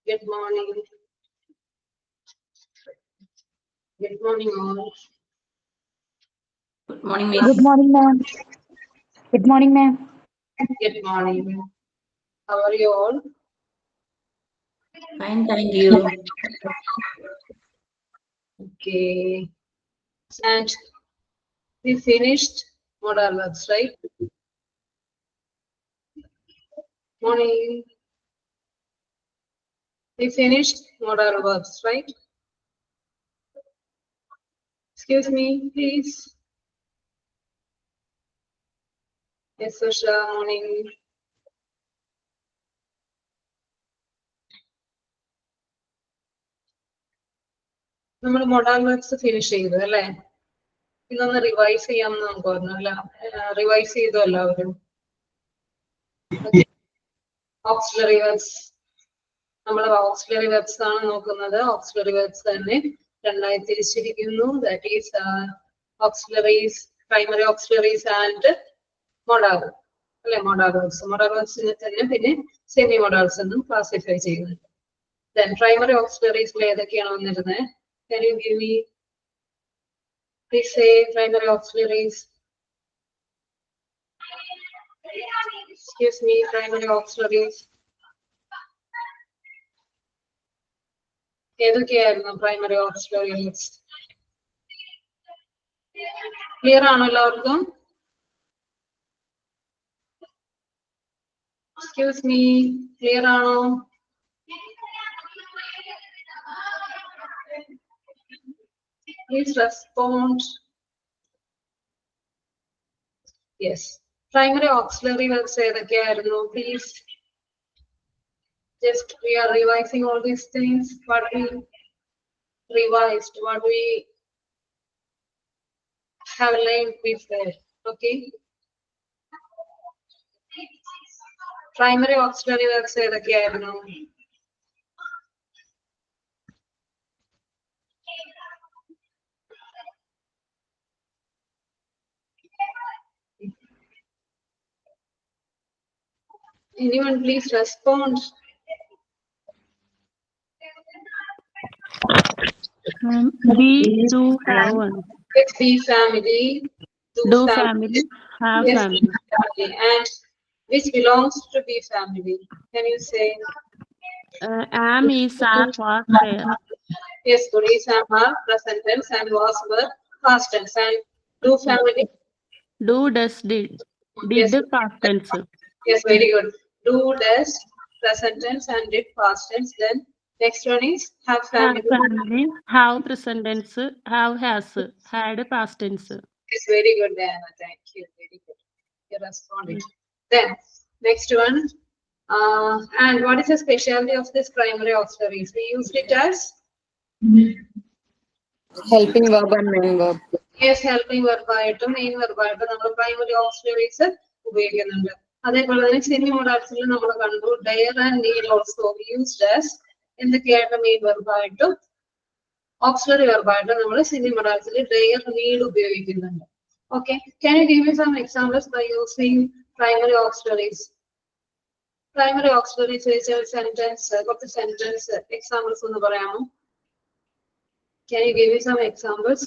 Good morning. Good morning, all. Good morning, Miss. Good morning, ma'am. Good morning, ma'am. Good morning. How are you all? Fine, thank you. Okay. And we finished modal verbs, right? Morning. We finished modal verbs, right? Excuse me, please. Yes, Susha, morning. നമ്മൾ modal verbs finish ചെയ്തു അല്ലേ? ഇതൊന്ന് revise ചെയ്യാമെന്ന് നമുക്ക് പറഞ്ഞു അല്ല revise ചെയ്തു എല്ലാവരും. ഓക്സിലറി വെർബ്സ് നമ്മൾ ഓക്സിലറി വെർബ്സ് ആണ് നോക്കുന്നത്. ഓക്സിലറി വെർബ്സ് തന്നെ രണ്ടായി തിരിച്ചിരിക്കുന്നു. That is auxiliaries, primary auxiliaries and modal അല്ലെ? മോഡാൽ വെർബ്സിനെ തന്നെ പിന്നെ സെമി മോഡാൽസ് എന്നും ക്ലാസിഫൈ ചെയ്യുന്നുണ്ട്. Then primary auxiliaries ഏതൊക്കെയാണ് വന്നിരുന്നത്? Can you give me, please say primary auxiliaries. Excuse me, primary auxiliaries. ഏതൊക്കെയായിരുന്നു primary auxiliaries? Clear ആണോ എല്ലാവർക്കും? Excuse me, ക്ലിയർ ആണോ? Please respond. Yes. Primary auxiliary verbs ഏതൊക്കെയായിരുന്നു? Please. Just we are revising all these things. What we revised, what we have learned before. Okay. Primary auxiliary verbs ഏതൊക്കെയായിരുന്നു? Anyone please respond. We do have one. Let's be family. Do family, have Yes, family. family. And which belongs to be family? Can you say? Am is are was there. Yes, good. Is are present tense and was were past tense. And do family. Do does did. Yes. Did past tense. Yes, very good. Do does present tense and did past tense. Then next one is have Have family. family, have present tense, have has, had past tense. It's very good, Diana. Thank you. Very good. You responded. Then next one. And what is the specialty of this primary auxiliaries? We used it as helping verb and main verb. yes, helping verb ആയിട്ടും main verb ആയിട്ടും നമ്മൾ primary auxiliaries ഉപയോഗിക്കുന്നുണ്ട്. അതേപോലെ തന്നെ semi മോഡാൽസിൽ നമ്മൾ കണ്ടു dare and need also used as എന്തൊക്കെയായിട്ട് മെയിൻ verb ആയിട്ടും ഓക്സിലറി verb ആയിട്ടും നമ്മൾ സെമി മോഡാൽസിൽ ഡെയർ നീഡ് ഉപയോഗിക്കുന്നുണ്ട്. Okay, can you give me some examples by using primary auxiliaries? Primary auxiliaries sentence, കുറച്ച് sentence examples ഒന്ന് പറയാമോ? Can you give me some examples?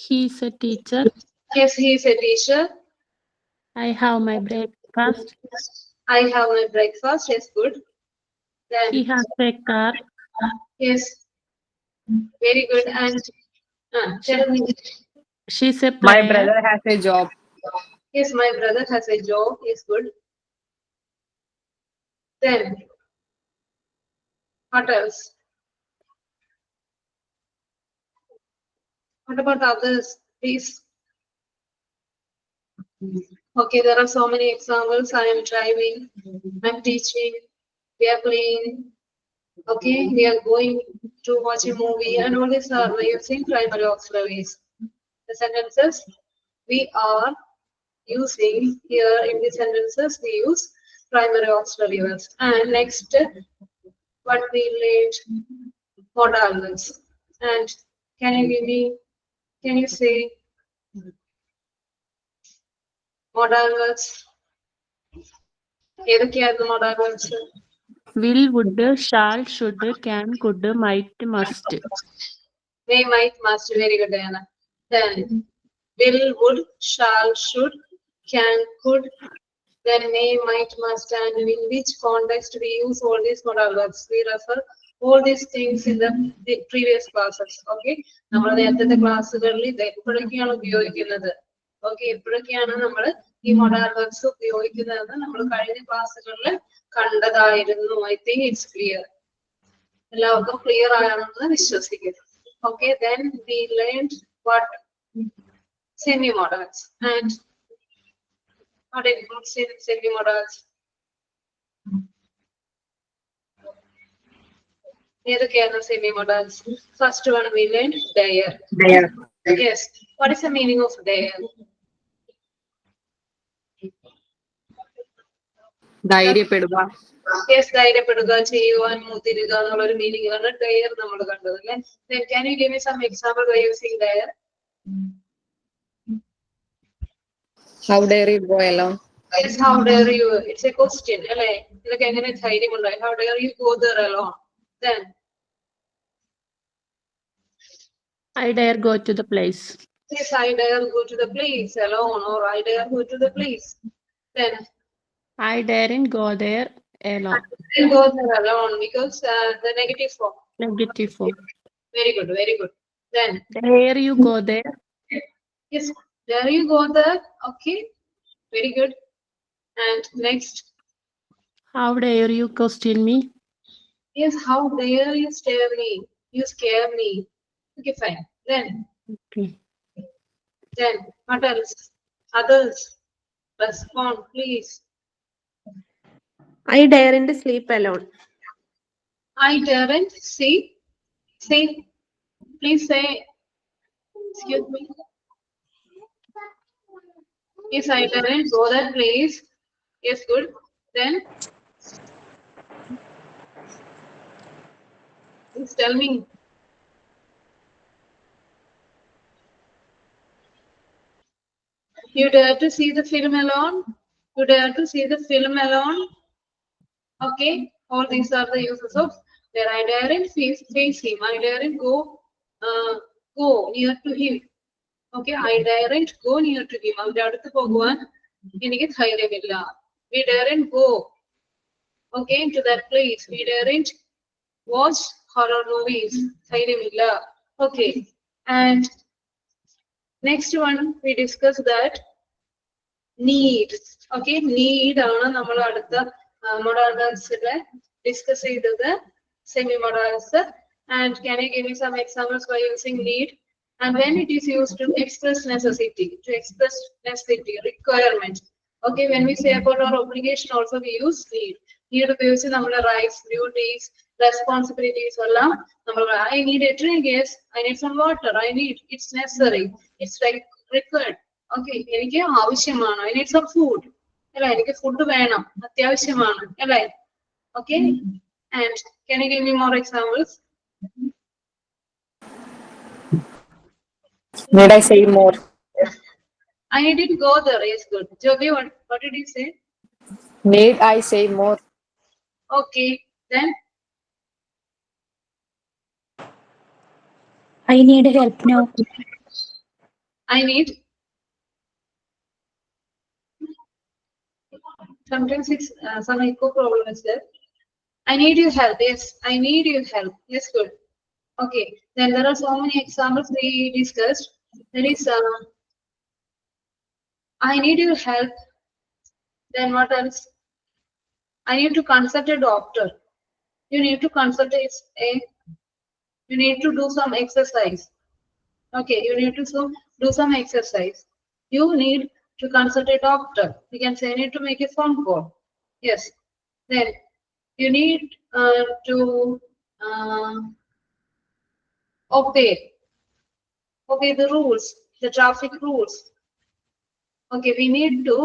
He is a teacher. Yes, he is a teacher. I have my breakfast. I have my breakfast. Yes, good. Then He has a car. yes, very good. And tell me. She's a My player. brother has a job. Yes, my brother has a job. Yes, good. Then what else? What about others, please? Okay, there are so many examples. I am driving. I'm teaching. We are playing. Okay, we are going to watch a movie, and all these are using primary auxiliaries. The sentences we are using here in the sentences we use primary auxiliary verbs. And next, what we learned modal verbs. And can you say modal verbs? ഏതൊക്കെയായിരുന്നു modal verbs? will, would, shall, should, can, could, might, must. May, might, must. Very good, Diana. Then will, would, shall, should, can, could. Then may, might, must, and in which context we use all these modal verbs. We refer all these things in the previous classes. Okay. നമ്മൾ നേരത്തെ ക്ലാസ്സുകളിൽ ഇത് എപ്പോഴൊക്കെയാണ് ഉപയോഗിക്കുന്നത്, okay, എപ്പോഴൊക്കെയാണ് നമ്മൾ ഈ modal verbs ഉപയോഗിക്കുന്നതെന്ന് നമ്മൾ കഴിഞ്ഞ ക്ലാസ്സുകളിൽ കണ്ടതായിരുന്നു. I think it's clear. എല്ലാവർക്കും ക്ലിയർ ആണെന്ന് വിശ്വസിക്കുന്നു. Okay, then we learned what semi-modals and what includes in semi-modals. ഏതൊക്കെയാണ് semi-modals? First one we learned dare. Dare. Yes. What is the meaning of dare? ധൈര്യപ്പെടുക. Yes, ധൈര്യപ്പെടുക, ചെയ്യുവാൻ മുതിരുക എന്നുള്ള ഒരു meaning ആണ് dare നമ്മൾ കണ്ടത് അല്ലേ? Then can you give me some example by using dare? How dare you go alone? Yes, how dare you? It's a question, അല്ലേ? ഇതൊക്കെ എങ്ങനെ ധൈര്യം ഉണ്ടായി? How dare you go there alone? Then I dare go to the place. yes, I dare go to the place alone, or I dare go to the place. Then I daren't go there alone. I go there alone because the negative form. Negative form. Very good, very good. Then Dare you go there? yes, dare you go there? Okay, very good. And next, How dare you question me? yes, how dare you stare me? You scare me. Okay, fine. Okay. Then what else? Others, respond, please. I daren't sleep alone. I daren't see. Please say. Excuse me. Yes, I daren't go that place. Yes, good. Then please tell me. You dare to see the film alone? You dare to see the film alone? Okay, all these are the uses of where I daren't face him. I daren't go near to him. Okay, I daren't go near to him. അവന്റെ അടുത്ത് പോകുവാൻ എനിക്ക് ധൈര്യമില്ല. We daren't go, okay, to that place. We daren't watch horror movies. ധൈര്യമില്ല. Okay, and next one we discussed that need. Okay, need ആണ് നമ്മൾ അടുത്ത modal verbs discuss ചെയ്തത് semi-modals. And can you give me some examples by using need? And when it is used to express necessity, requirement. Okay, when we say about our obligation also we use need. Need ഉപയോഗിച്ച് നമ്മുടെ rights, duties, responsibilities എല്ലാം നമ്മൾ I need a drink, yes, I need some water, I need, it's necessary, it's required. Okay, എനിക്ക് ആവശ്യമാണ്, I need some food. അല്ലേ, എനിക്ക് food വേണം, അത്യാവശ്യമാണ് അല്ലേ? Okay, and can you give me more examples? Need I say more? I didn't go there. Yes, good. Joby, what did you say? Need I say more? Okay, then I need help now. I need. Sometimes it's some echo problem is there. I need your help. Yes, I need your help. Yes, good. Okay, then there are so many examples we discussed. There is I need your help. Then what else? I need to consult a doctor. You need to consult you need to do some exercise. Okay, you need to do some exercise. You need to consult a doctor. You can say need to make a phone call. Yes. Then you need to obey the rules, the traffic rules. Okay, we need to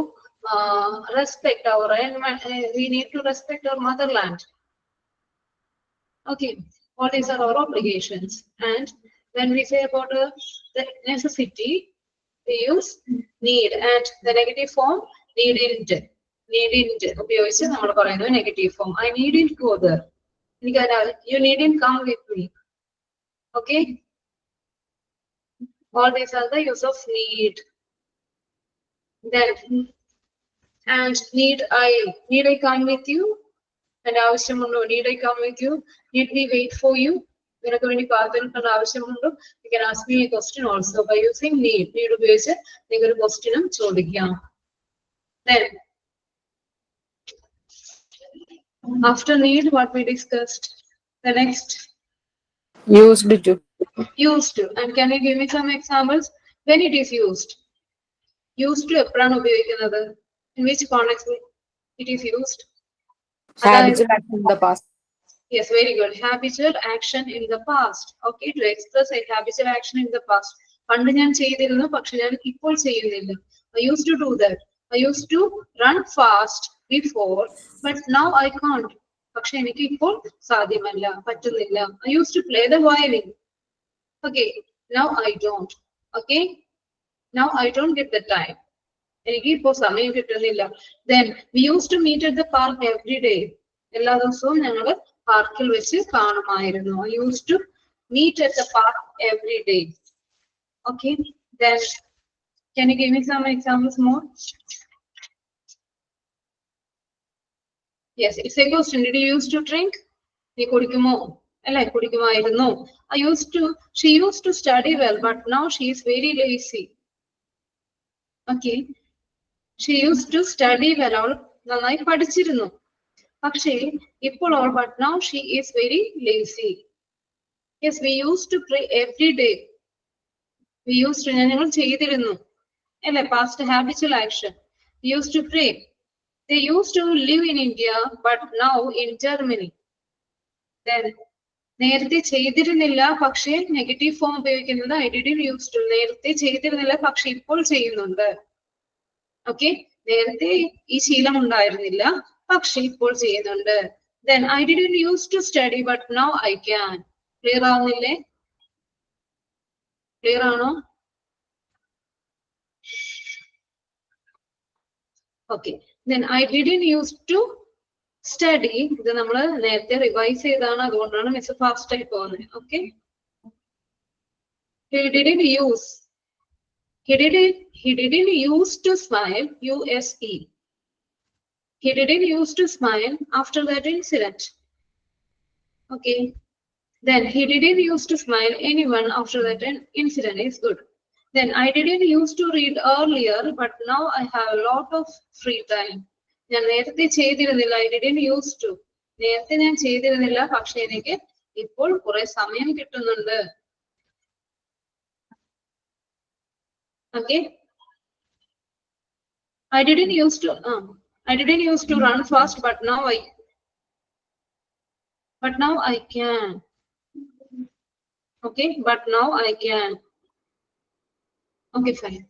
respect our we need to respect our motherland. Okay, all these are our obligations. And when we say about the necessity, we use need, and the negative form needn't. needn't ഉപയോഗിച്ച് നമ്മൾ പറയുന്നത് negative form. I needn't go there. You needn't come with me. Okay. All these are the use of need. Then and need I come with you? And ആവശ്യമുണ്ടോ? Need I come with you? Need we wait for you? നിനക്ക് വേണ്ടി കാത്തിരിക്കേണ്ട ആവശ്യമുണ്ടോ? You can ask me a question also by using need. Need ഉപയോഗിച്ച് നിങ്ങൾ ഒരു ക്വസ്റ്റ്യനും ചോദിക്കാം. Then after need, what we discussed? The next Used to. used to. And can you give me some examples when it is used? Used to എപ്പോഴാണ് ഉപയോഗിക്കുന്നത്? In which context it is used? Habitual action in the past. Yes, very good. Habitual action in the past. Okay, to express a habitual action in the past. പണ്ട് ഞാൻ ചെയ്തിരുന്നു, പക്ഷെ ഞാൻ ഇപ്പോൾ ചെയ്യുന്നില്ല. I used to do that. I used to run fast before, but now I can't. പക്ഷെ എനിക്ക് ഇപ്പോൾ സാധ്യമല്ല, പറ്റുന്നില്ല. I used to play the violin. Okay, now I don't. Okay, now I don't get the time. എനിക്ക് ഇപ്പോൾ സമയം കിട്ടുന്നില്ല. Then we used to meet at the park every day. എല്ലാ ദിവസവും ഞങ്ങൾ പാർക്കിൽ വെച്ച് കാണുമായിരുന്നു. I used to meet at the park every day. Okay, then can you give me some examples more? Yes, it's a question. Did you used to drink? നീ കുടിക്കുമോ? അല്ലേ, കുടിക്കുമായിരുന്നു. She used to study well, but now she is very lazy. Okay, she used to study well. അവൾ നന്നായി പഠിച്ചിരുന്നു, പക്ഷേ ഇപ്പോൾ അവൾ but now she is very lazy. Yes, we used to pray every day. We used to ഞങ്ങൾ ചെയ്തിരുന്നു, അല്ലേ, past habitual action. We used to pray. They used to live in India, but now in Germany. Then നേരത്തെ ചെയ്തിരുന്നില്ല, പക്ഷേ negative form ഉപയോഗിക്കുന്നത് I didn't used to. നേരത്തെ ചെയ്തിരുന്നില്ല, പക്ഷെ ഇപ്പോൾ ചെയ്യുന്നുണ്ട്. ഓക്കെ, നേരത്തെ ഈ ശീലം ഉണ്ടായിരുന്നില്ല, പക്ഷെ ഇപ്പോൾ ചെയ്യുന്നുണ്ട്. Then I didn't used to study, but now I can. Clear ആവുന്നില്ലേ? Clear ആണോ? Okay, then I didn't used to study. ഇത് നമ്മൾ നേരത്തെ റിവൈസ് ചെയ്താണ്, അതുകൊണ്ടാണ് മിസ് ഫാസ്റ്റ് ആയി പോകുന്നത്. Okay, he didn't use to smile. USE. He didn't use to smile after that incident. Okay, then he didn't use to smile anyone after that incident is good. Then I didn't use to read earlier, but now I have a lot of free time. ഞാൻ നേരത്തെ ചെയ്തിരുന്നില്ല. I didn't use to. നേരത്തെ ഞാൻ ചെയ്തിരുന്നില്ല, പക്ഷെ എനിക്ക് ഇപ്പോൾ കുറെ സമയം കിട്ടുന്നുണ്ട്. Okay, I didn't use to run fast, but now I can. Okay, but now I can. Okay, fine.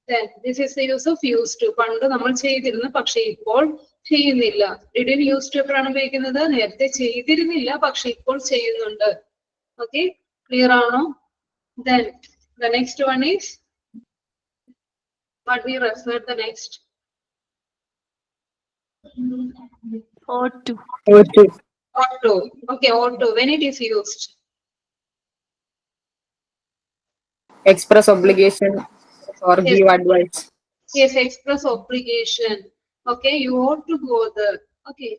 Then this is the use of used to. പണ്ട് നമ്മൾ ചെയ്തിരുന്നു, പക്ഷെ ഇപ്പോൾ ചെയ്യുന്നില്ല. Didn't used to എപ്പോഴാണ് ഉപയോഗിക്കുന്നത്? നേരത്തെ ചെയ്തിരുന്നില്ല, പക്ഷെ ഇപ്പോൾ ചെയ്യുന്നുണ്ട്. Okay, clear ആണോ? Then the next one is what we refer the next. Ought to. Auto. Okay, auto. When it is used? Express obligation or Yes. give advice. Yes, express obligation. Okay, you ought to go there. Okay,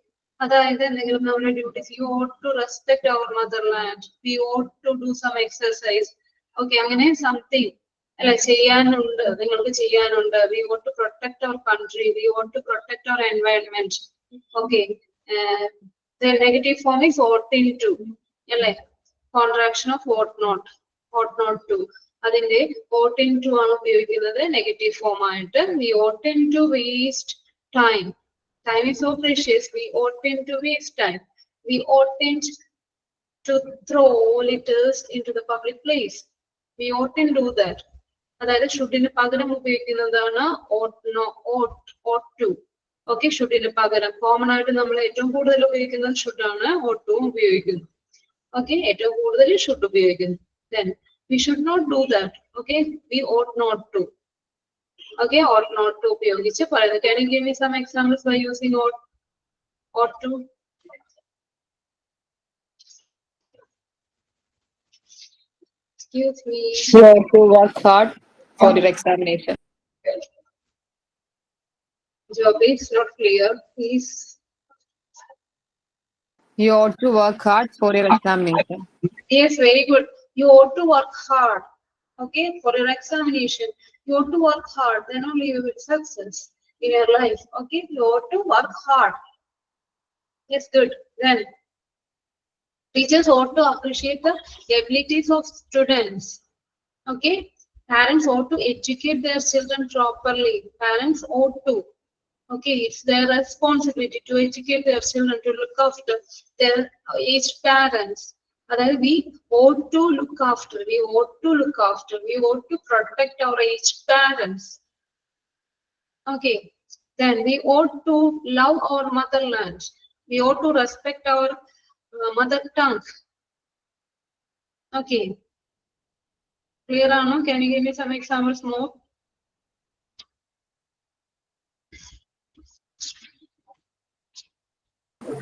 അതായത് എന്തെങ്കിലും നമ്മുടെ duties. You ought to respect our motherland. We ought to do some exercise. Okay, അങ്ങനെ something അല്ല ചെയ്യാനുണ്ട്, നിങ്ങൾക്ക് ചെയ്യാനുണ്ട്. We ought to protect our country. We ought to protect our environment. Okay, the negative form is ought into. അല്ലേ, contraction of ought not to. അതിന്റെ ought into ആണ് ഉപയോഗിക്കുന്നത് negative form ആയിട്ട്. We ought to waste time. Time is so precious. We ought to waste time. We ought to throw litters into the public place. We ought to do that. അതായത് ഷുഡിന് പകരം ഉപയോഗിക്കുന്നതാണ് ought to. Okay, ഷുഡിന് പകരം common ആയിട്ട് നമ്മൾ ഏറ്റവും കൂടുതൽ ഉപയോഗിക്കുന്നത് should ആണ്. ought to ഉപയോഗിക്കുന്നു. ഓക്കെ, ഏറ്റവും കൂടുതൽ ഷുഡ് ഉപയോഗിക്കുന്നു. Then we should not do that. Okay, we ought not to. Okay, ought not to ഉപയോഗിച്ച് പറയുന്നത്. Can you give me some examples by using ought to? Excuse me. You have to work hard for your examination. Job is not clear. Please. You ought to work hard for your examination. Yes, very good. You ought to work hard. Okay, for your examination. You ought to work hard. Then only you will success in your life. Okay, you ought to work hard. Yes, good. Then teachers ought to appreciate the abilities of students. Okay, parents ought to educate their children properly. Parents ought to. Okay, it's their responsibility to educate their children, to look after their aged parents. That we ought to look after. We ought to look after. We ought to protect our aged parents. Okay, then we ought to love our motherland. We ought to respect our mother tongue. Okay, clear or no? Can you give me some examples more?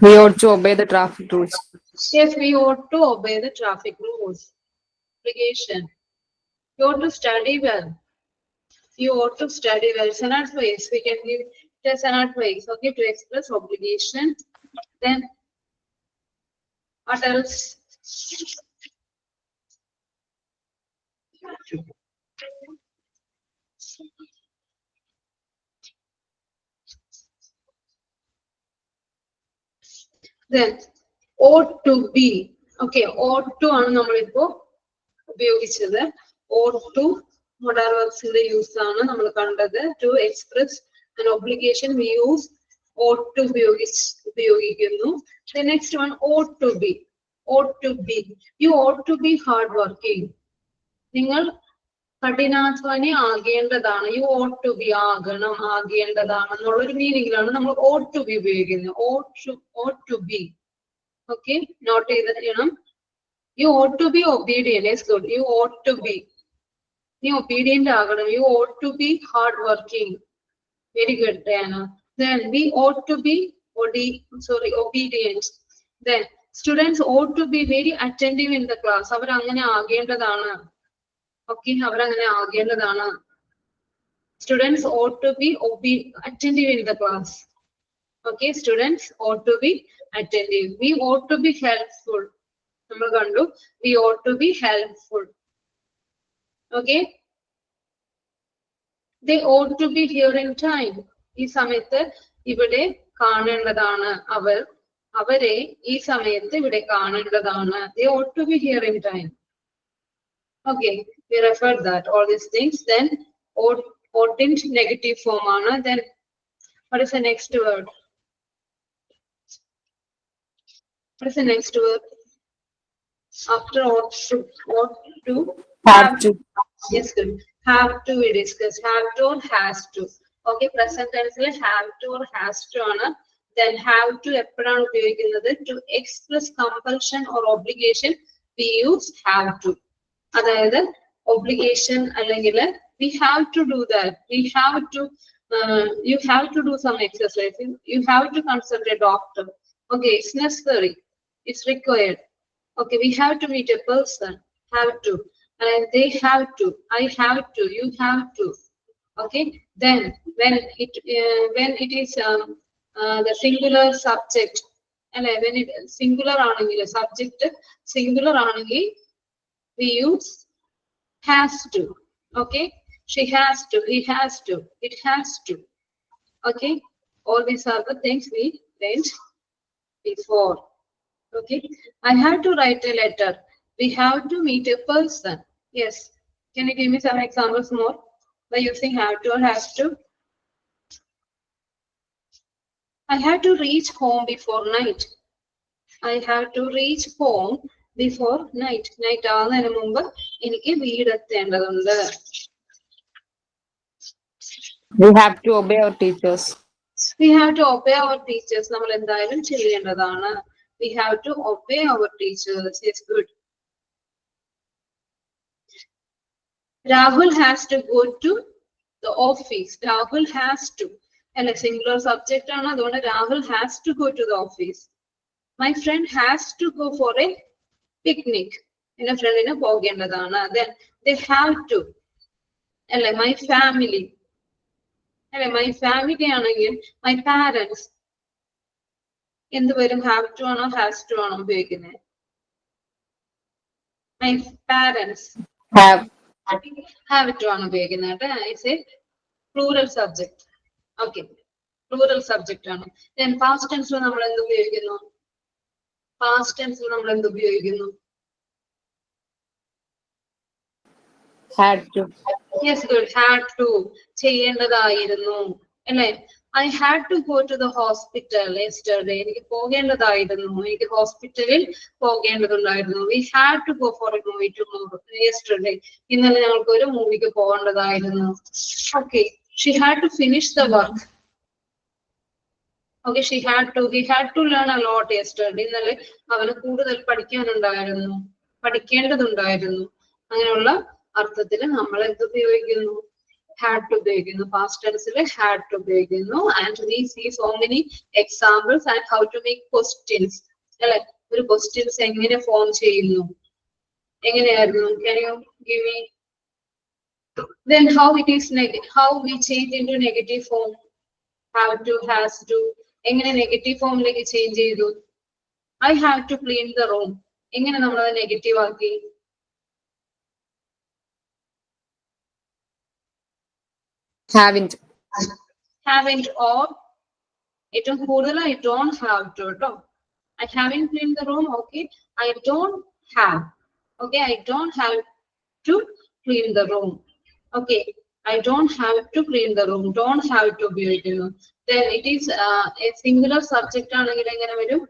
We ought to obey the traffic rules. Yes, we ought to obey the traffic rules. Obligation. You ought to study well. You ought to study well. It's an advice. We can give it as an advice. Okay, to express obligation. Then what else? Then ought to be. Okay, ought to ആണ് നമ്മളിപ്പോ ഉപയോഗിച്ചത്. Ought to modal verbs ന്റെ use ആണ് നമ്മൾ കണ്ടത്. To express an obligation we use ought to ഉപയോഗിക്കുന്നു. The next one, ought to be. Ought to be. You ought to be hard working. നിങ്ങൾ കഠിനാധ്വാനി ആകേണ്ടതാണ്. യു ought to be ആകണം, ആകേണ്ടതാണ് എന്നുള്ളൊരു മീനിങ്ങിലാണ് നമ്മൾ ought to be ഉപയോഗിക്കുന്നത്. ought to be. Okay, note ചെയ്യണം. You ought to be obedient. Yes, good. You ought to be. നീ obedient ആകണം. You ought to be hard working. Very good, Diana. Then we ought to be obedient. Then students ought to be very attentive in the class. അവർ അങ്ങനെ ആകേണ്ടതാണ്. Okay, അവർ അങ്ങനെ ആകേണ്ടതാണ്. Students ought to be attentive in the class. Okay, students ought to be attentive. We ought to be helpful. നമ്മൾ കണ്ടു. We ought to be helpful. Okay. They ought to be here in time. ഈ സമയത്ത് ഇവിടെ കാണേണ്ടതാണ്. അവരെ ഈ സമയത്ത് ഇവിടെ കാണേണ്ടതാണ്. They ought to be here in time. Okay, we referred that all these things. Then oughtn't negative form ആണ്. Then what is the next word? What is the next word? After ought to Have to. Yes, good. Have to we discuss. Have to or has to. Okay, present tense have to or has to ആണ്. Then have to എപ്പോഴാണ് ഉപയോഗിക്കുന്നത്? To express compulsion or obligation we use have to. അതായത് obligation അല്ലെങ്കിൽ we have to do that. We have to you have to do some exercise. You have to consult a doctor. Okay, it's necessary. It's required. Okay, we have to meet a person. Have to. And they have to. I have to. You have to. Okay. Then when it is the singular subject, and when it singular ആണെങ്കിൽ subject singular ആണെങ്കിൽ we use has to. Okay. She has to. He has to. It has to. Okay. All these are the things we learned before. Okay. I have to write a letter. We have to meet a person. Yes. Can you give me some examples more by using have to or has to? I have to reach home before night. I have to reach home before night. Night ആകുന്നതിന് മുമ്പ് എനിക്ക് വീടെത്തേണ്ടതുണ്ട്. We have to obey our teachers. We have to obey our teachers. നമ്മൾ എന്തായാലും ചെയ്യേണ്ടതാണ്. We have to obey our teachers. Yes, good. Rahul has to go to the the office. Rahul has to. And a singular subject ആണ് അതുകൊണ്ട് Rahul has to go to the office. My friend has to go for a picnic. എന്റെ ഫ്രണ്ടിന് പോകേണ്ടതാണ്. Then they have to. അല്ലെ my family. അല്ലെ my family ആണെങ്കിൽ my parents. എന്ത് വരും? have to ആണോ has to ആണോ ഉപയോഗിക്കുന്നത്? My parents. Have to ആണ് ഉപയോഗിക്കുന്നത്. It's a plural subject. Okay. Plural subject ആണ്. Then past tense നമ്മൾ എന്ത് ഉപയോഗിക്കുന്നു? Past tense നമ്മൾ എന്ത് ഉപയോഗിക്കുന്നു? Had to. Yes, good. Had to. ചെയ്യേണ്ടതായിരുന്നു. അല്ലേ? I had to go to the hospital yesterday. എനിക്ക് പോകേണ്ടതായിരുന്നു. എനിക്ക് ഹോസ്പിറ്റലിൽ പോകേണ്ടതുണ്ടായിരുന്നു. We had to go for a movie tomorrow. Yesterday. ഇന്നലെ ഞങ്ങൾക്ക് ഒരു മൂവിക്ക് പോകേണ്ടതായിരുന്നു. Okay. She had to finish the work. Okay, he had to learn a lot yesterday. ഇന്നലെ അവന് കൂടുതൽ പഠിക്കേണ്ടതുണ്ടായിരുന്നു. അങ്ങനെയുള്ള അർത്ഥത്തിൽ നമ്മൾ എന്ത് ഉപയോഗിക്കുന്നു? Had to ഉപയോഗിക്കുന്നു. Past tense had to ഉപയോഗിക്കുന്നു. And we see so many examples and how to make questions. അല്ലെ? ഒരു questions എങ്ങനെ ഫോം ചെയ്യുന്നു? എങ്ങനെയായിരുന്നു? Can you give me? Then how it is how we change into negative form? Have to, has to. എങ്ങനെ negative ഫോമിലേക്ക് change ചെയ്തു? I have to clean the room. എങ്ങനെ നമ്മൾ അത് നെഗറ്റീവ് ആക്കി? Haven't. Or ഏറ്റവും കൂടുതൽ I don't have to കേട്ടോ. I haven't cleaned the room. Okay, I don't have. Okay, I don't have to clean the room. Okay, I don't have to clean the room. Don't have to ഉപയോഗിക്കുന്നു. Then it is a singular subject ആണെങ്കിൽ എങ്ങനെ വരും?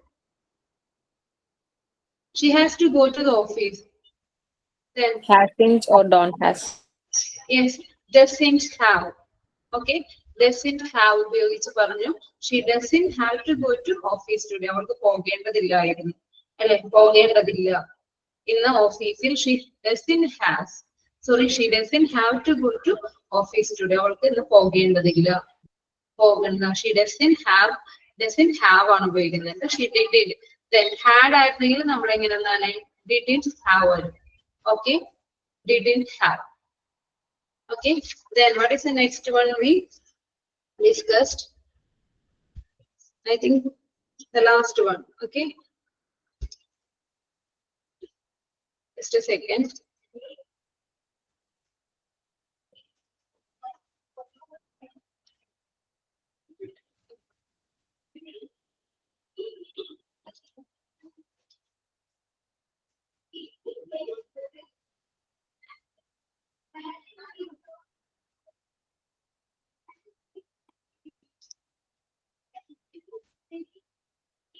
She has to go to the office. Then Hasn't or don't has. yes, doesn't have. Okay, doesn't have ഉപയോഗിച്ച് പറഞ്ഞു. She doesn't have to go to office today. അവൾക്ക് പോകേണ്ടതില്ലായിരുന്നു. അല്ലെ? പോകേണ്ടതില്ല. ഇന്ന് ഓഫീസിൽ she doesn't have to go to office today. അവൾക്ക് ഇന്ന് പോകേണ്ടതില്ല. പോകണ്ട. She doesn't have ആണ് ഉപയോഗിക്കുന്നത്. She did. Then had ആയിരുന്നെങ്കിൽ നമ്മൾ എങ്ങനെ എന്താണ്? Didn't have. Okay, didn't have. Okay, then what is the next one we discussed? I think the last one. Okay, just a second.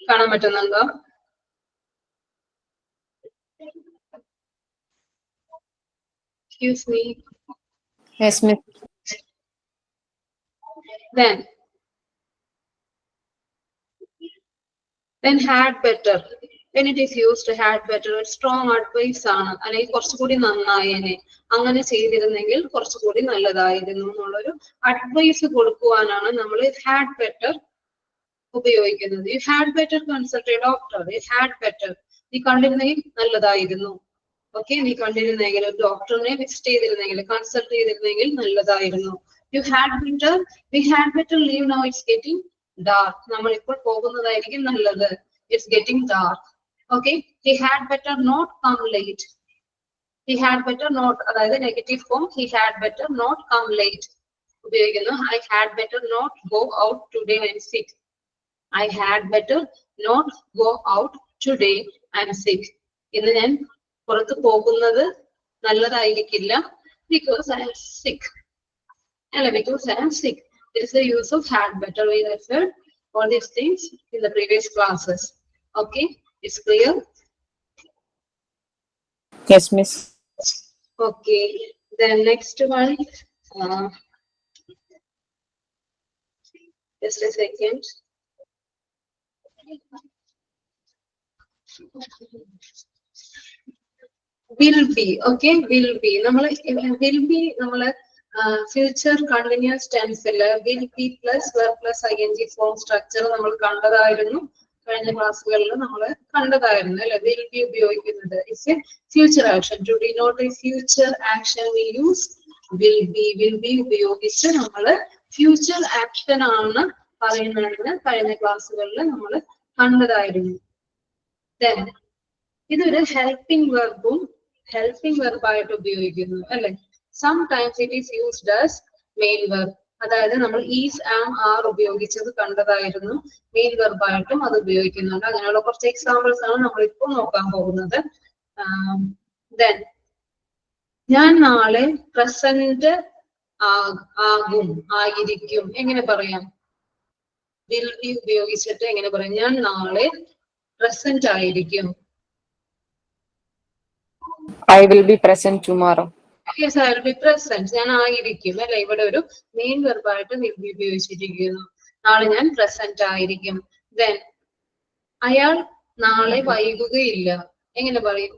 കാണാൻ പറ്റുന്നുണ്ടോ? Excuse me. Yes, miss. Then had better. When it is used, had better, strong advice ആണ്. അല്ലെങ്കിൽ കുറച്ചുകൂടി നന്നായേനെ, അങ്ങനെ ചെയ്തിരുന്നെങ്കിൽ കുറച്ചുകൂടി നല്ലതായിരുന്നു എന്നുള്ളൊരു അഡ്വൈസ് കൊടുക്കുവാനാണ് നമ്മൾ had better ഉപയോഗിക്കുന്നത്. You had better consult a doctor. You had better. നീ കണ്ടിരുന്നെങ്കിൽ നല്ലതായിരുന്നു. ഓക്കെ, നീ കണ്ടിരുന്നെങ്കിൽ ഒരു ഡോക്ടറിനെ വിസിറ്റ് ചെയ്തിരുന്നെങ്കിൽ, കൺസൾട്ട് ചെയ്തിരുന്നെങ്കിൽ നല്ലതായിരുന്നു. You had better. We had better leave now. It's getting dark. നമ്മൾ ഇപ്പോൾ പോകുന്നതായിരിക്കും നല്ലത്. It's getting dark. Okay. He had better not come late. He had better not. അതായത് negative form. He had better not come late ഉപയോഗിക്കുന്നു. I had better not go out today and sick. I had better not go out today. I'm sick. ഇന്ന് ഞാൻ പുറത്ത് പോകുന്നത് നല്ലതായിരിക്കില്ല. Because I am sick. Because I am sick. There is the use of had better. We referred all these things in the previous classes. Okay, it's clear? Yes, miss. Okay, then next one. Just a second. Will be. Okay, will be. will be. Future continuous ടെൻസിൽ will be plus verb plus ing form structure നമ്മൾ കണ്ടതായിരുന്നു. കഴിഞ്ഞ ക്ലാസ്സുകളിൽ നമ്മൾ കണ്ടതായിരുന്നു അല്ലെ. Will be ഉപയോഗിക്കുന്നത് it's a future action. To denote a future action we use will be. Will be ഉപയോഗിച്ച് നമ്മൾ ഫ്യൂച്ചർ ആക്ഷൻ ആണ് പറയുന്നതിന് കഴിഞ്ഞ ക്ലാസ്സുകളിൽ നമ്മൾ കണ്ടതായിരുന്നു. Then ഇതൊരു ഹെൽപ്പിംഗ് വെർബായിട്ട് ഉപയോഗിക്കുന്നു അല്ലെ. Sometimes it is used as main verb. അതായത് നമ്മൾ ഈസ്, ആം, ആർ ഉപയോഗിച്ചത് കണ്ടതായിരുന്നു. മെയിൻ വെർബായിട്ടും അത് ഉപയോഗിക്കുന്നുണ്ട്. അങ്ങനെയുള്ള കുറച്ച് എക്സാമ്പിൾസ് ആണ് നമ്മൾ ഇപ്പോൾ നോക്കാൻ പോകുന്നത്. Then ഞാൻ നാളെ പ്രസന്റ് ആകും, ആയിരിക്കും. എങ്ങനെ പറയാം? വിൽ ബി ഉപയോഗിച്ചിട്ട് എങ്ങനെ പറയാം? ഞാൻ നാളെ പ്രസന്റ് ആയിരിക്കും. I will be present tomorrow. Yes, I will be present. ഞാൻ ആയിരിക്കും അല്ലെ. ഇവിടെ ഒരു മെയിൻ വെർബായിട്ട് വിൽ ബി ഉപയോഗിച്ചിരിക്കുന്നു. നാളെ ഞാൻ പ്രസന്റ് ആയിരിക്കും. Then അയാൾ നാളെ വൈകുകയില്ല. എങ്ങനെ പറയും?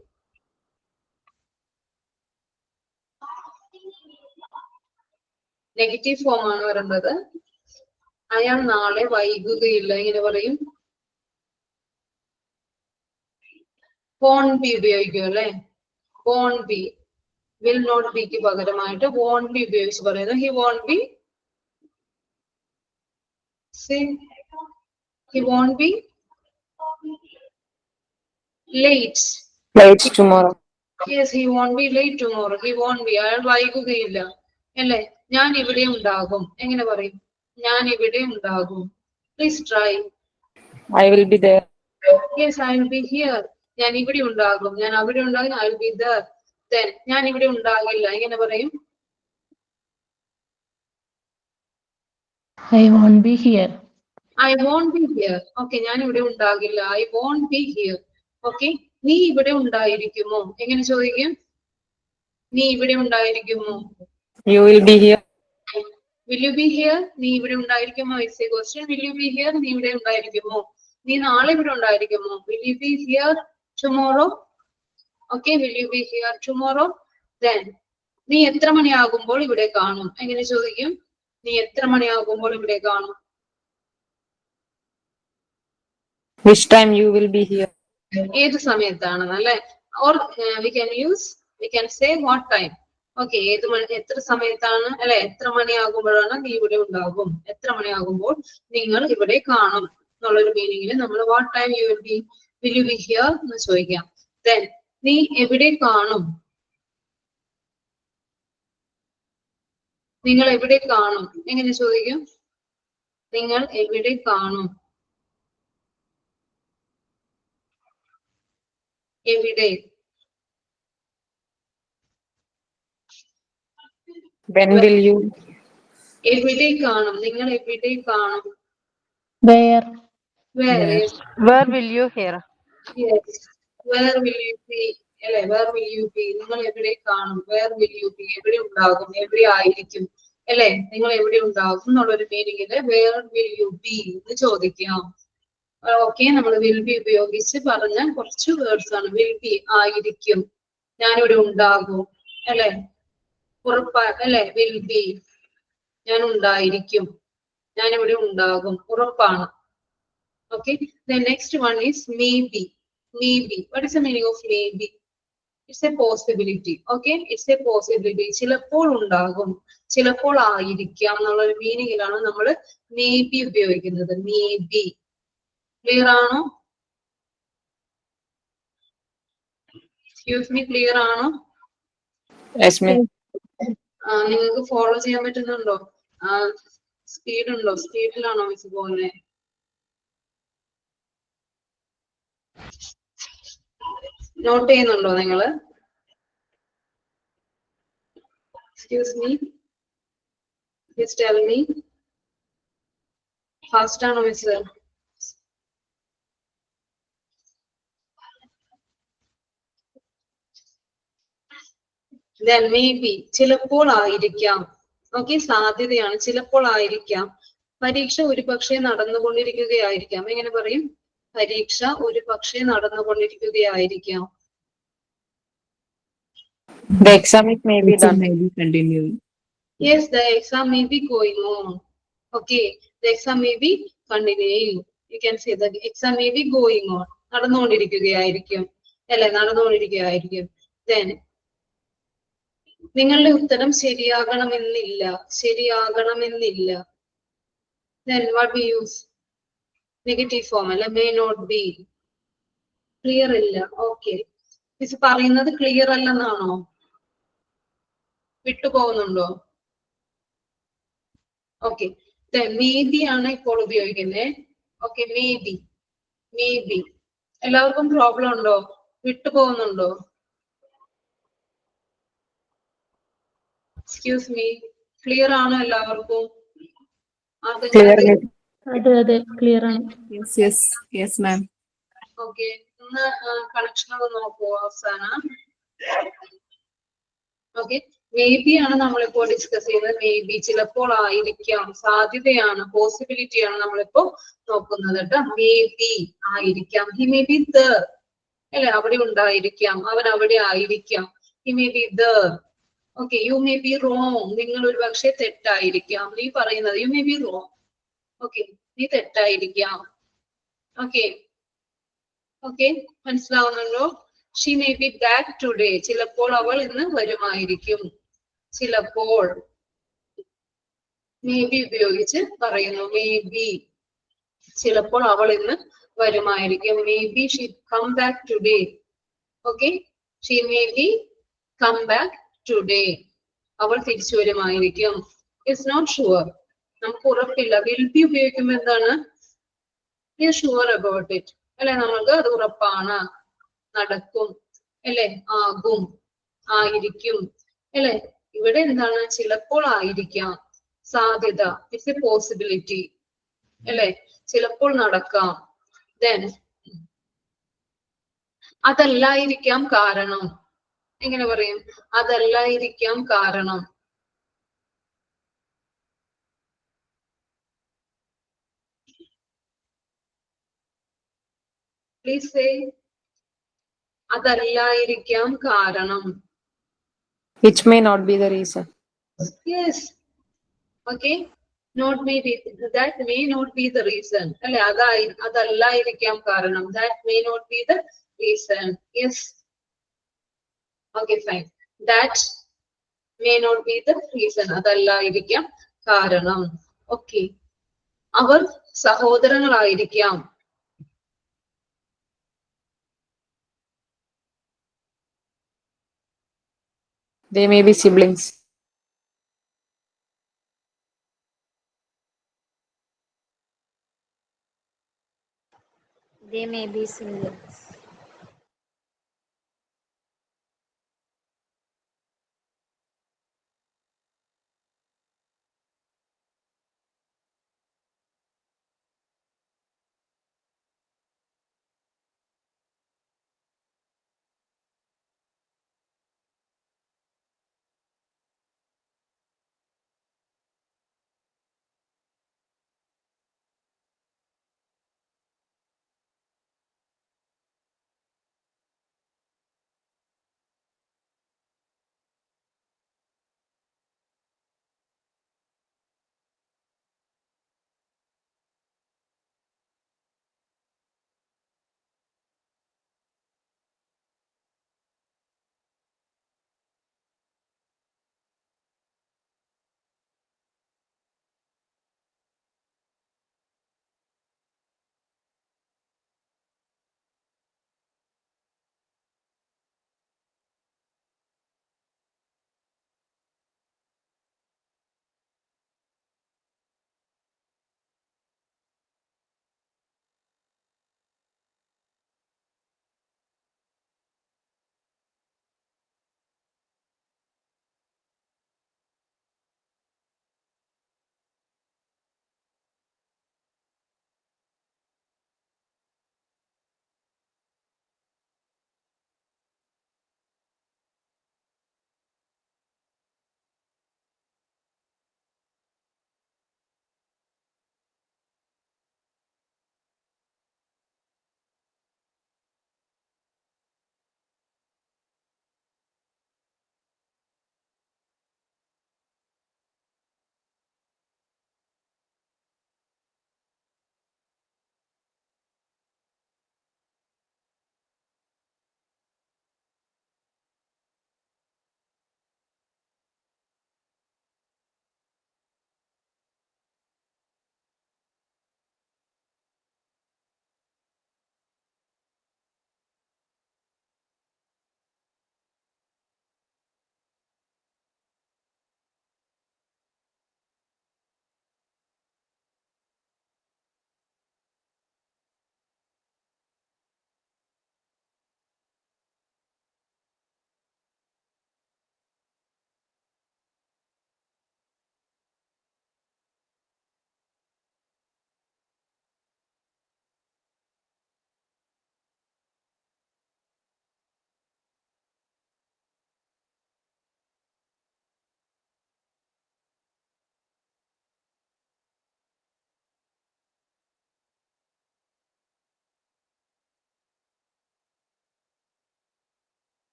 നെഗറ്റീവ് ഫോം ആണ് വരേണ്ടത്. അയാൾ നാളെ വൈകുകയില്ല. എങ്ങനെ പറയും? won't be ഉപയോഗിക്കും അല്ലെ. won't be. will not be ക്ക് പകരമായിട്ട് won't be ഉപയോഗിച്ച് പറയുന്നത്. he won't be. See, he won't be late. Late tomorrow. Yes, he won't be late tomorrow. He won't be. അയാൾ വൈകുകയില്ല അല്ലെ. ഞാൻ ഇവിടെ ഉണ്ടാകും. എങ്ങനെ പറയും? ഞാൻ ഇവിടെ ഉണ്ടാകും. Please try. I will be there. Yes, I will be here. ഞാൻ ഇവിടെ ഉണ്ടാകും. ഞാൻ അവിടെ ഉണ്ടാകും. I will be there. Then ഞാൻ ഇവിടെ ഉണ്ടാകില്ല. എങ്ങനെ പറയും? I won't be here. I won't be here. Okay, ഞാൻ ഇവിടെ ഉണ്ടാകില്ല. I won't be here. Okay, നീ ഇവിടെ ഉണ്ടായിരിക്കുമോ? എങ്ങനെ ചോദിക്കും? നീ ഇവിടെ ഉണ്ടായിരിക്കുമോ? You will be here. Will you be here? നീ ഇവിടെ ഉണ്ടായിരിക്കുമോ? It's a question. Will you be here? നീ ഇവിടെ ഉണ്ടായിരിക്കുമോ? നീ നാളെ ഇവിടെ ഉണ്ടായിരിക്കുമോ? Will you be here tomorrow? Okay, will you be here tomorrow? Then നീ എത്ര മണിയാകുമ്പോൾ ഇവിടെ കാണും? എങ്ങനെ ചോദിക്കും? നീ എത്ര മണിയാകുമ്പോൾ ഇവിടെ കാണും? Which time you will be here? ഏത് സമയത്താണെന്ന് അല്ലെ. Or we can say what time. Okay, ഏത് മണി, എത്ര സമയത്താണ് അല്ലെ, എത്ര മണിയാകുമ്പോഴാണ് നീ ഇവിടെ ഉണ്ടാകും, എത്ര മണിയാകുമ്പോൾ നിങ്ങൾ ഇവിടെ കാണും എന്നുള്ളൊരു മീനിങ്ങിൽ നമ്മൾ what time you will be here എന്ന് ചോദിക്കാം. Then നീ എവിടെ കാണും? നിങ്ങൾ എവിടെ കാണും? എങ്ങനെ ചോദിക്കും? നിങ്ങൾ എവിടെ കാണും? എവിടെ? When will you? എവിടെ കാണും? നിങ്ങൾ എവിടെ കാണും? Where? Where? Yes. Where will you hear? Yes. Where will you be? അല്ലെ, where will you be? നിങ്ങൾ എവിടെ കാണും? Where will you be? എവിടെ ഉണ്ടാകും? എവിടെ ആയിരിക്കും? അല്ലെ, നിങ്ങൾ എവിടെ ഉണ്ടാകും എന്നുള്ളൊരു മീനിങ്ങില് where will you be എന്ന് ചോദിക്കാം. ഓക്കെ, നമ്മൾ will be ഉപയോഗിച്ച് പറഞ്ഞ കുറച്ച് വേർഡ്സ് ആണ്. will be ആയിരിക്കും, ഞാനിവിടെ ഉണ്ടാകും അല്ലെ, ഉറപ്പാ അല്ലെ. will be ഞാൻ ഉണ്ടായിരിക്കും, ഞാനിവിടെ ഉണ്ടാകും, ഉറപ്പാണ്. Okay, the next one is maybe. Maybe. What is the meaning of maybe? It's a possibility. Okay, it's a possibility. ചിലപ്പോൾ ഉണ്ടാകും, ചിലപ്പോൾ ആയിരിക്കാം എന്നുള്ള ഒരു മീനിങ്ങിലാണ് നമ്മൾ maybe ഉപയോഗിക്കുന്നത്. maybe. Clear ആണോ? Excuse me, clear ആണോ? Yes, ma'am. നിങ്ങൾക്ക് ഫോളോ ചെയ്യാൻ പറ്റുന്നുണ്ടോ? സ്പീഡ് ഉണ്ടോ? സ്പീഡിലാണോ മിസ് പോകുന്നത്? നോട്ട് ചെയ്യുന്നുണ്ടോ നിങ്ങള്? Excuse me, please tell me. Fast ആണോ മിസ്? Then maybe ചിലപ്പോൾ ആയിരിക്കാം. ഓക്കെ, സാധ്യതയാണ്, ചിലപ്പോൾ ആയിരിക്കാം. പരീക്ഷ ഒരു പക്ഷേ നടന്നുകൊണ്ടിരിക്കുകയായിരിക്കാം. എങ്ങനെ പറയും? പരീക്ഷ ഒരു പക്ഷേ നടന്നുകൊണ്ടിരിക്കുകയായിരിക്കാം. The exam may be done. May be continuing. Yes, the exam may be going on. Okay, the exam may be continuing. You can say the exam may be going on. നടന്നുകൊണ്ടിരിക്കുകയായിരിക്കും അല്ലെ, നടന്നുകൊണ്ടിരിക്കുകയായിരിക്കും. Then നിങ്ങളുടെ ഉത്തരം ശരിയാകണമെന്നില്ല, ശരിയാകണമെന്നില്ല. Then what we use? Negative form അല്ലെ, may not be. Clear ഇല്ല. Okay, miss പറയുന്നത് clear അല്ലെന്നാണോ? വിട്ടുപോകുന്നുണ്ടോ? Okay, may be ആണ് ഇപ്പോൾ ഉപയോഗിക്കുന്നത്. Okay, may be, may be. എല്ലാവർക്കും പ്രോബ്ലം ഉണ്ടോ? വിട്ടുപോകുന്നുണ്ടോ? എക്സ്ക്യൂസ് മീ, ക്ലിയർ ആണോ എല്ലാവർക്കും? Clear. അതെ ക്ലിയർ ആണ്. Yes, ma'am. ഓക്കെ, ഒന്ന് കണക്ഷൻ ഒന്ന് നോക്കൂ അവസാനം. ഓക്കെ, മേ ബി ആണ് നമ്മളിപ്പോ ഡിസ്കസ് ചെയ്യുന്നത്. മേ ബി, ചിലപ്പോൾ ആയിരിക്കാം, സാധ്യതയാണ്, പോസിബിലിറ്റി ആണ് നമ്മളിപ്പോ നോക്കുന്നത് കേട്ടോ. മേ ബി ആയിരിക്കാം. ഹി മേ ബി ദർ അല്ലെ, അവിടെ ഉണ്ടായിരിക്കാം, അവൻ അവിടെ ആയിരിക്കാം. He may be there. Okay, you may be wrong, നിങ്ങൾ ഒരു പക്ഷെ തെറ്റായിരിക്കാം. നീ പറയുന്നത് you may be wrong. Okay, നീ തെറ്റായിരിക്കാം. ഓക്കെ, ഓക്കെ, മനസ്സിലാവുന്നുണ്ടോ? She may B back today, ചിലപ്പോൾ അവൾ ഇന്ന് വരുമായിരിക്കും. ചിലപ്പോൾ മേ ബി ഉപയോഗിച്ച് പറയുന്നു. മേ ബി, ചിലപ്പോൾ അവൾ ഇന്ന് വരുമായിരിക്കും. May be she come back today. Okay, she may be come back today, അവൾ തിരിച്ചു വരുമായിരിക്കും. ഇറ്റ്സ് നോട്ട് ഷുവർ, നമുക്ക് ഉറപ്പില്ല. വിൽ ബി ഉപയോഗിക്കുമ്പോൾ എന്താണ്? ഷുവർ അബൌട്ട് ഇറ്റ് അല്ലെ, നമുക്ക് അത് ഉറപ്പാണ്, നടക്കും അല്ലെ, ആകും, ആയിരിക്കും അല്ലെ. ഇവിടെ എന്താണ്? ചിലപ്പോൾ ആയിരിക്കാം, സാധ്യത, ഇറ്റ്സ് എ പോസിബിലിറ്റി അല്ലെ, ചിലപ്പോൾ നടക്കാം. ദെൻ അതല്ലായിരിക്കാം കാരണം. എങ്ങനെ പറയും? അതല്ലായിരിക്കാം കാരണം. Please say. അതല്ലായിരിക്കാം കാരണം. Which may not be the reason. Yes. Okay. Not may be, that may not be the reason. അല്ലെ, അതല്ലായിരിക്കാം കാരണം. That may not be the reason. Yes. Okay, fine. That may not be the reason. അതല്ലായിരിക്കാം കാരണം. Okay. അവർ സഹോദരങ്ങളായിരിക്കാം. They may be siblings. They may be siblings.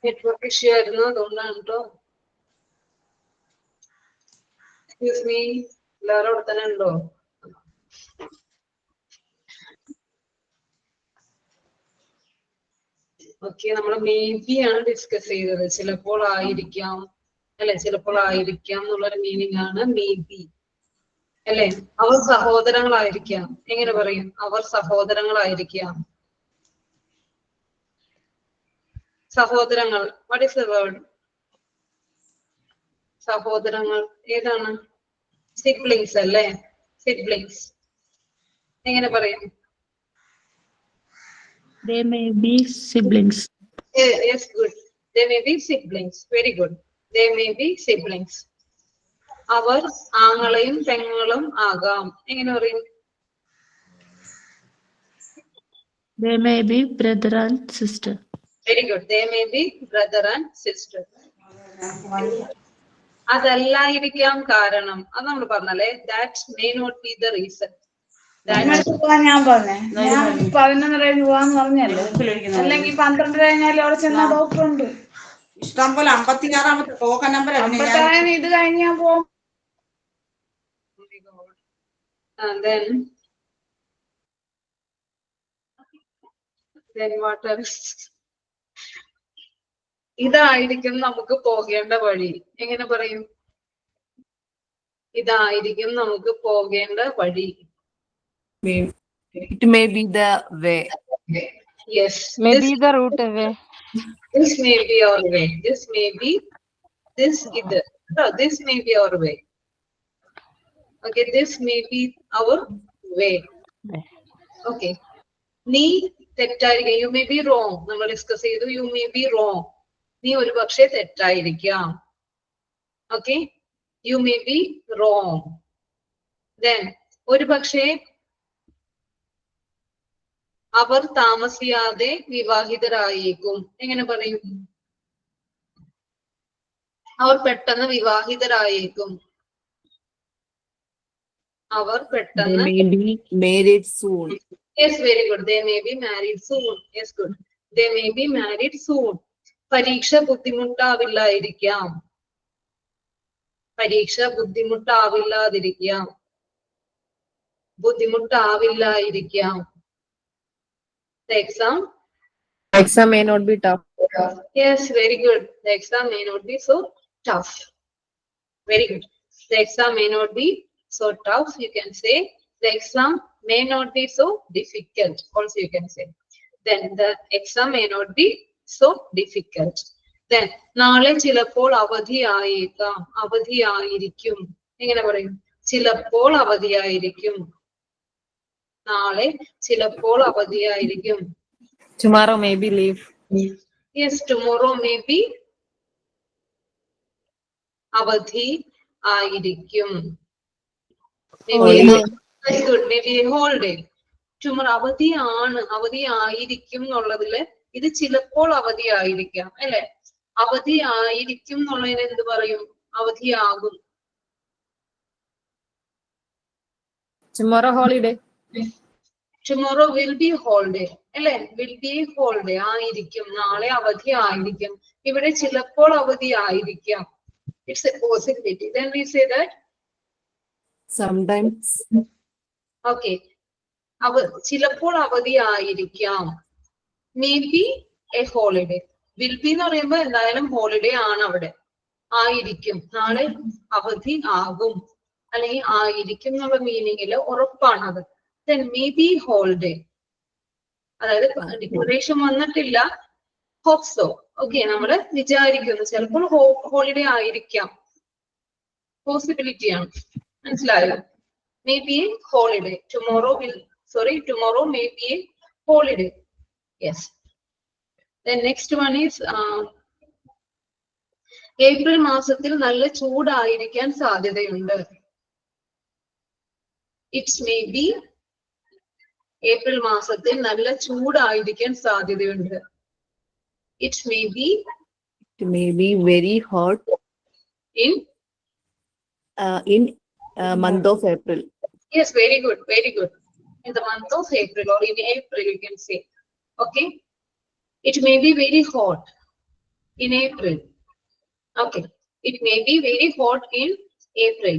Network issue ആയിരുന്നു, അതുകൊണ്ടാണ് കേട്ടോ. Excuse me, എല്ലാവരും അവിടെ തന്നെ ഉണ്ടോ? ഓക്കെ, നമ്മൾ മേ ബി ആണ് ഡിസ്കസ് ചെയ്തത്. ചിലപ്പോൾ ആയിരിക്കാം അല്ലെ, ചിലപ്പോൾ ആയിരിക്കാം എന്നുള്ളൊരു മീനിങ് ആണ് മേ ബി അല്ലെ. അവർ സഹോദരങ്ങളായിരിക്കാം. എങ്ങനെ പറയും? അവർ സഹോദരങ്ങളായിരിക്കാം. സഹോദരങ്ങൾ, വാട്ട് ഈസ് ദ വേർഡ്? സഹോദരങ്ങൾ ഏതാണ്? സിബ്ലിങ്സ് അല്ലേ, സിബ്ലിങ്സ്. എങ്ങനെ പറയും? They may be siblings. Yes, good. They may be siblings. Very good. They may be siblings. അവർ ആങ്ങളെയും പെങ്ങളും ആകാം. എങ്ങനെ പറയും? They may be brother and sister. Very good. They may be brother and sister. അതല്ലായിരിക്കാം കാരണം. അത് നമ്മൾ പറഞ്ഞല്ലേ, that may not be the reason. ഞാൻ പറഞ്ഞേ, ഞാൻ 11:30 പോവാന്ന് പറഞ്ഞല്ലേ, അല്ലെങ്കിൽ 12 കഴിഞ്ഞാലും അവിടെ ചെന്ന ഡോക്ടർ ഉണ്ട് ഇഷ്ടം പോലെ. 56-ാമത്തെ ടോക്കൺ നമ്പർ ഇത് കഴിഞ്ഞ് ഞാൻ പോകും. Then what else? ഇതായിരിക്കും നമുക്ക് പോകേണ്ട വഴി. എങ്ങനെ പറയും? ഇതായിരിക്കും നമുക്ക് പോകേണ്ട വഴി. It may be the way. Yes. Maybe the route away. This may be our way. This may be this either. No, this may be our way. Okay, this may be our way. Okay. നീ തെറ്റായിരിക്കാം. You may be wrong. നമ്മൾ discuss ചെയ്തു. You may be wrong. നീ ഒരു പക്ഷേ തെറ്റായിരിക്കാം. Okay. You may be wrong. Then ഒരു പക്ഷേ അവർ താമസിയാതെ വിവാഹിതരായേക്കും. എങ്ങനെ പറയും? അവർ പെട്ടെന്ന് വിവാഹിതരായേക്കും. അവർ They പെട്ടെന്ന്. may be married soon. Yes, very good. They may be married soon. Yes, good. They may be married soon. പരീക്ഷ ബുദ്ധിമുട്ടാവില്ലായിരിക്കാം. പരീക്ഷ ബുദ്ധിമുട്ടാവില്ലാതിരിക്കാം. ബുദ്ധിമുട്ടാവില്ലായിരിക്കാം. The exam May not be tough. Yes, very good. The exam may not be so tough. Very good. The exam may not be so tough. You can say the exam may not be so difficult. Also, you can say. Then the exam may not be so difficult. Then നാളെ ചിലപ്പോൾ അവധിയായേക്കാം. അവധിയായിരിക്കും. എങ്ങനെ പറയും? ചിലപ്പോൾ അവധിയായിരിക്കും. നാളെ ചിലപ്പോൾ അവധിയായിരിക്കും. Tomorrow may be leave. Yes, tomorrow may be അവധി ആയിരിക്കും. That's good. Maybe a holiday. Tomorrow അവധിയാണ്, അവധി ആയിരിക്കും എന്നുള്ളതില് ഇത് ചിലപ്പോൾ അവധി ആയിരിക്കാം അല്ലെ. അവധി ആയിരിക്കും എന്നുള്ളതിന് എന്ത് പറയും? അവധിയാകും. Tomorrow holiday. Tomorrow will be holiday അല്ലെ. Will be holiday ആയിരിക്കും. നാളെ അവധി ആയിരിക്കും. ഇവിടെ ചിലപ്പോൾ അവധി ആയിരിക്കാം. It's a possibility. Then we say that Sometimes. okay. ചിലപ്പോൾ അവധി ആയിരിക്കാം. Maybe a holiday. Will be എന്ന് പറയുമ്പോൾ എന്തായാലും ഹോളിഡേ ആണ് അവിടെ. ആയിരിക്കും. നാളെ അവധി ആകും അല്ലെങ്കിൽ ആയിരിക്കും എന്നുള്ള മീനിങ്ങില് ഉറപ്പാണത്. Then maybe holiday. അതായത് ഡിക്ലറേഷൻ വന്നിട്ടില്ല. Hope so. Okay, നമ്മള് വിചാരിക്കുന്നു ചിലപ്പോൾ ഹോളിഡേ ആയിരിക്കാം. പോസിബിലിറ്റി ആണ്. മനസ്സിലായോ? Maybe a holiday. Tomorrow may be a holiday. Yes. Then next one is April മാസത്തിൽ നല്ല ചൂടായിരിക്കാൻ സാധ്യതയുണ്ട്. It's may be ഏപ്രിൽ മാസത്തിൽ നല്ല ചൂടായിരിക്കാൻ സാധ്യതയുണ്ട്. It may be very hot in month of April. Yes, very good, very good. In the month of April or in April, you can say. Okay. It may be very hot. in April. Okay. It may be very hot in April.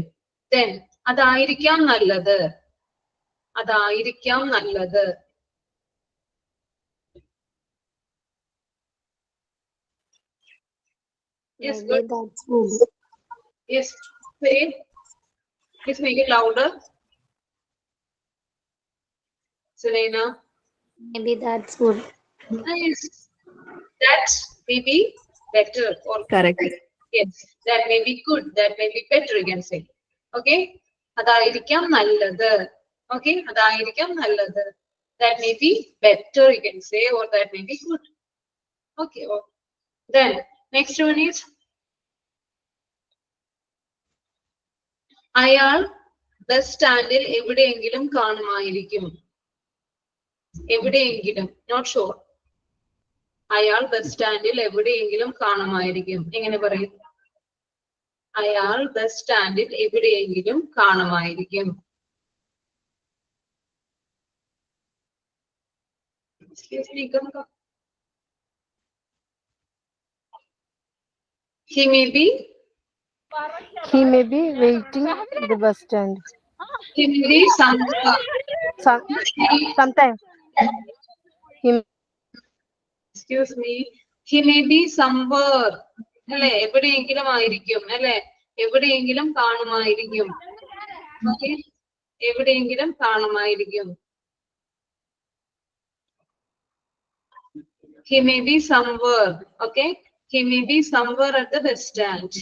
Then, അതായിരിക്കാം നല്ലത്. അതായിരിക്കാം നല്ലത്. Yes, good. That's good. Yes, say it. Please make it louder. Selena. Maybe that's good. Yes. That may be better or Correct. yes, that may be good, that may be better, you can say. Okay, അതായിരിക്കാം നല്ലത്. Okay, അതായിരിക്കാം നല്ലത്. That may be better, you can say, or that may be good. Okay, then next one is അയാൾ bus സ്റ്റാൻഡിൽ എവിടെയെങ്കിലും കാണുമായിരിക്കും. എവിടെയെങ്കിലും, not sure. അയാൾ ബസ് സ്റ്റാൻഡിൽ എവിടെയെങ്കിലും കാണുമായിരിക്കും. എങ്ങനെ പറയും? അയാൾ ബസ് സ്റ്റാൻഡിൽ എവിടെയെങ്കിലും കാണുമായിരിക്കും. He may be waiting at the bus stand. He may be somewhere. Sometime. Excuse me. He may be somewhere. അല്ലെ, എവിടെയെങ്കിലും ആയിരിക്കും. അല്ലെ, എവിടെയെങ്കിലും കാണുമായിരിക്കും. ഓക്കെ, എവിടെയെങ്കിലും കാണുമായിരിക്കും. He may be somewhere. Okay, he may be somewhere at the bus stand.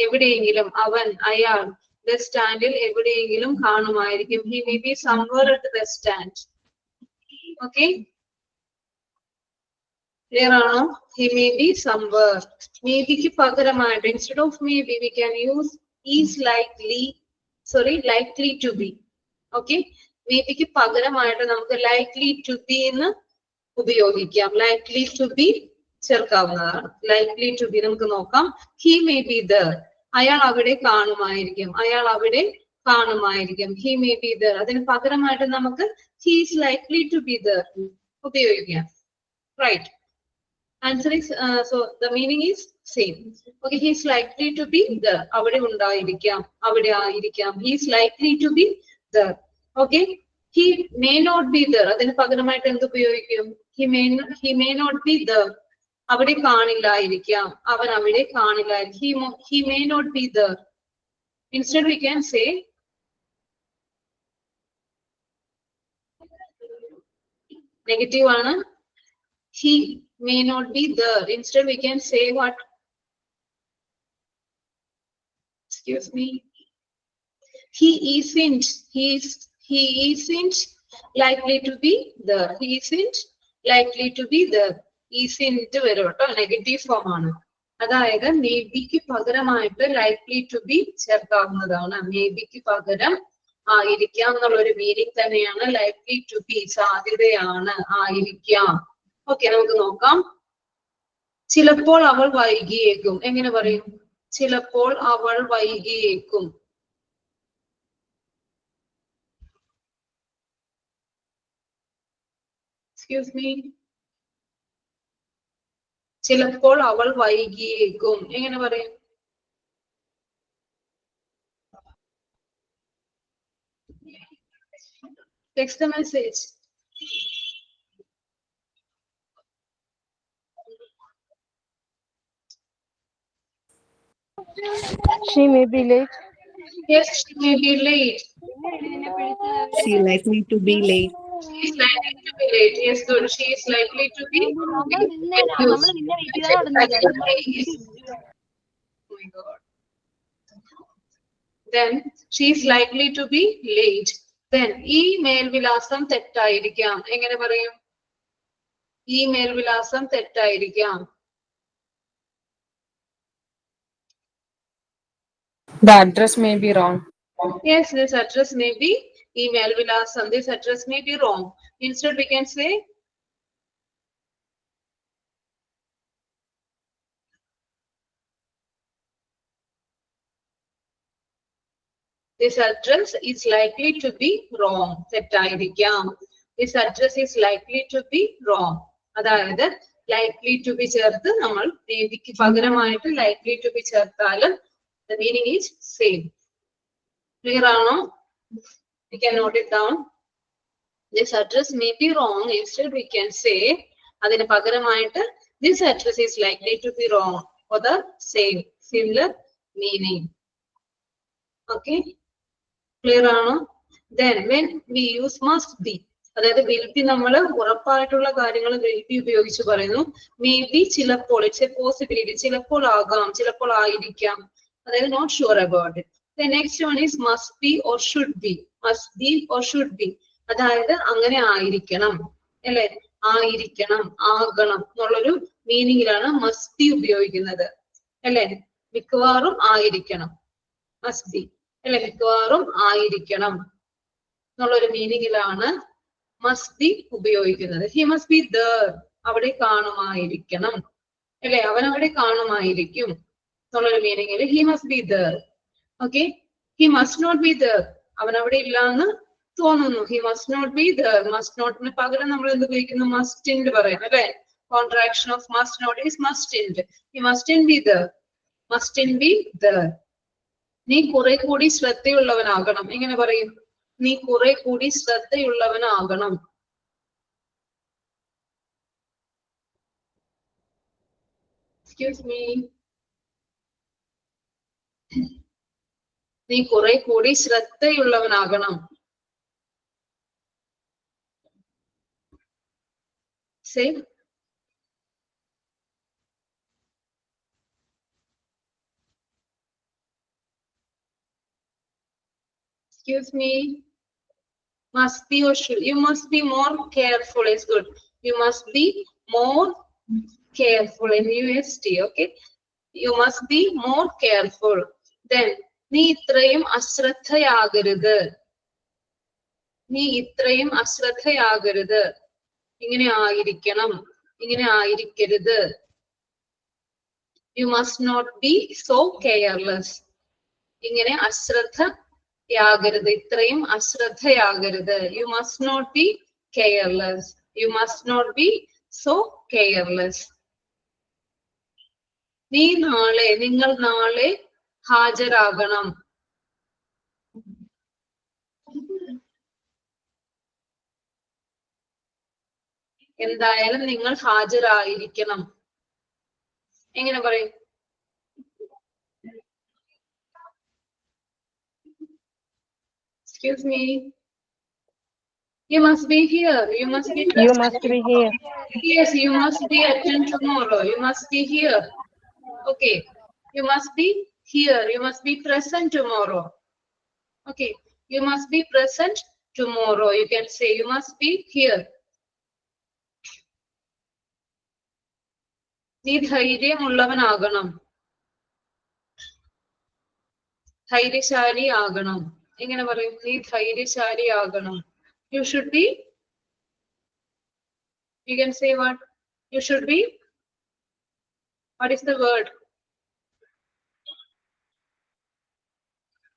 എവിടെയെങ്കിലും, അവൻ, അയാൾ ബസ് സ്റ്റാൻഡിൽ എവിടെയെങ്കിലും കാണുമായിരിക്കും. He may be somewhere at the bus stand. Okay, clear ആണോ? He may be somewhere. Maybe ക്ക് പകരമായിട്ട് instead of maybe we can use is likely to be. Okay, maybe ക്ക് പകരമായിട്ട് നമുക്ക് likely to be എന്ന് ഉപയോഗിക്കാം. Likely to be ചേർക്കാവുന്നതാണ്. Likely to be നമുക്ക് നോക്കാം. He may be there. അയാൾ അവിടെ കാണുമായിരിക്കും. അയാൾ അവിടെ കാണുമായിരിക്കും. He may be there. അതിന് പകരമായിട്ട് നമുക്ക് he is likely to be there ഉപയോഗിക്കാം. Right. Answer is so the meaning is same. Okay, he is likely to be there. അവിടെ ഉണ്ടായിരിക്കാം, അവിടെ ആയിരിക്കാം. He is likely to be there. Okay, he may not be there. അതിന് പകരമായിട്ട് എന്ത് ഉപയോഗിക്കും? He may not be there. അവിടെ കാണില്ലായിരിക്കാം, അവൻ അവിടെ കാണില്ലായിരിക്കും. He may not be there. Instead we can say negative ആണ്. He may not be there. Instead we can say what? Excuse me. He isn't likely to be there. He isn't likely to be there. Isn't വരും കേട്ടോ, negative form ആണ്. അതായത് മേബിക്ക് പകരമായിട്ട് likely to B ചേർക്കാവുന്നതാണ്. മേബിക്ക് പകരം ആയിരിക്കാം എന്നുള്ള ഒരു മീനിങ് തന്നെയാണ് ലൈക്ലി ടു ബി. സാധ്യതയാണ്, ആയിരിക്കാം. ഓക്കെ, നമുക്ക് നോക്കാം. ചിലപ്പോൾ അവൾ വൈകിയേക്കും. എങ്ങനെ പറയും? ചിലപ്പോൾ അവൾ വൈകിയേക്കും. Excuse me. ചിലപ്പോൾ അവൾ വൈകിയേക്കും. എങ്ങനെ പറയും? Text the message. She may be late. Yes, she may be late. She likely to be late. She is likely to be late. Yes, good. She is likely to be confused. Oh my God. Then she is likely to be late. Then ഈ മേൽവിലാസം തെറ്റായിരിക്കാം. എങ്ങനെ പറയും? ഈ മേൽവിലാസം തെറ്റായിരിക്കാം. The address may be wrong. Yes, this address may be email vilasam. This address may be wrong. Instead, we can say this address is likely to be wrong. തെറ്റായിരിക്കാം. This address is likely to be wrong. അതായത് likely to B ചേർത്ത് നമ്മൾ മേബിക്ക് പകരമായിട്ട് likely to B ചേർത്താൽ the meaning is same. Clear ആണോ? We can note it down. This address may be wrong. Instead we can say അതിന് പകരമായിട്ട് this address is likely to be wrong for the same similar meaning. Okay, clear ആണോ? Then when we use must be, അതായത് will be നമ്മൾ ഉറപ്പായിട്ടുള്ള കാര്യങ്ങൾ will be ഉപയോഗിച്ച് പറയുന്നു. May be ചിലപ്പോൾ, it's a possibility, ചിലപ്പോൾ ആകാം, ചിലപ്പോൾ ആയിരിക്കാം, അതായത് not sure about it. The next one is must be or should be. Must be or should be, അതായത് അങ്ങനെ ആയിരിക്കണം അല്ലെ, ആയിരിക്കണം, ആകണം എന്നുള്ളൊരു മീനിങ്ങിലാണ് must be ഉപയോഗിക്കുന്നത് അല്ലെ. മിക്കവാറും ആയിരിക്കണം, must be അല്ലെ, മിക്കവാറും ആയിരിക്കണം എന്നുള്ളൊരു മീനിങ്ങിലാണ് must be ഉപയോഗിക്കുന്നത്. He must be there, അവിടെ കാണുമായിരിക്കണം അല്ലെ, അവൻ അവിടെ കാണുമായിരിക്കും എന്നുള്ളൊരു മീനിങ്ങിൽ he must be there. Okay, he must not be there, അവൻ അവിടെ ഇല്ല എന്ന് തോന്നുന്നു. he must not be there. must not ന് പകരം നമ്മൾ എന്ത് ഉപയോഗിക്കുന്നു? mustn't പറയാം അല്ലെ. contraction of must not is mustn't. he mustn't be there, mustn't be there. നീ കുറെ കൂടി ശ്രദ്ധയുള്ളവനാകണം, എങ്ങനെ പറയും? നീ കുറെ കൂടി ശ്രദ്ധയുള്ളവനാകണം. Excuse me. നീ കുറെ കൂടി ശ്രദ്ധയുള്ളവനാകണം. Say. Excuse me. Must be or should? You must be more careful is good. You must be more careful in UST. Okay. You must be more careful. Then നീ ഇത്രയും അശ്രദ്ധയാകരുത്, നീ ഇത്രയും അശ്രദ്ധയാകരുത്, ഇങ്ങനെ ആയിരിക്കണം, ഇങ്ങനെ ആയിരിക്കരുത്. You must not be so careless. ഇങ്ങനെ അശ്രദ്ധയാകരുത്, ഇത്രയും അശ്രദ്ധയാകരുത്. You must not be careless. You must not be so careless. നീ നാളെ, നിങ്ങൾ നാളെ ഹാജരാകണം. എന്തായാലും നിങ്ങൾ ഹാജരായിരിക്കണം, എങ്ങനെ പറയും? Excuse me. You must be here. You must be present. You must be here. Yes, you must be attend tomorrow. You must be here. Okay. You must be here. You must be present tomorrow. Okay. You must be present tomorrow. You can say you must be here. നീ ധൈര്യമുള്ളവനാകണം, ധൈര്യശാലി ആകണം, എങ്ങനെ പറയും? നീ ധൈര്യശാലി ആകണം. You should be. You can say what? You should be. What is the word?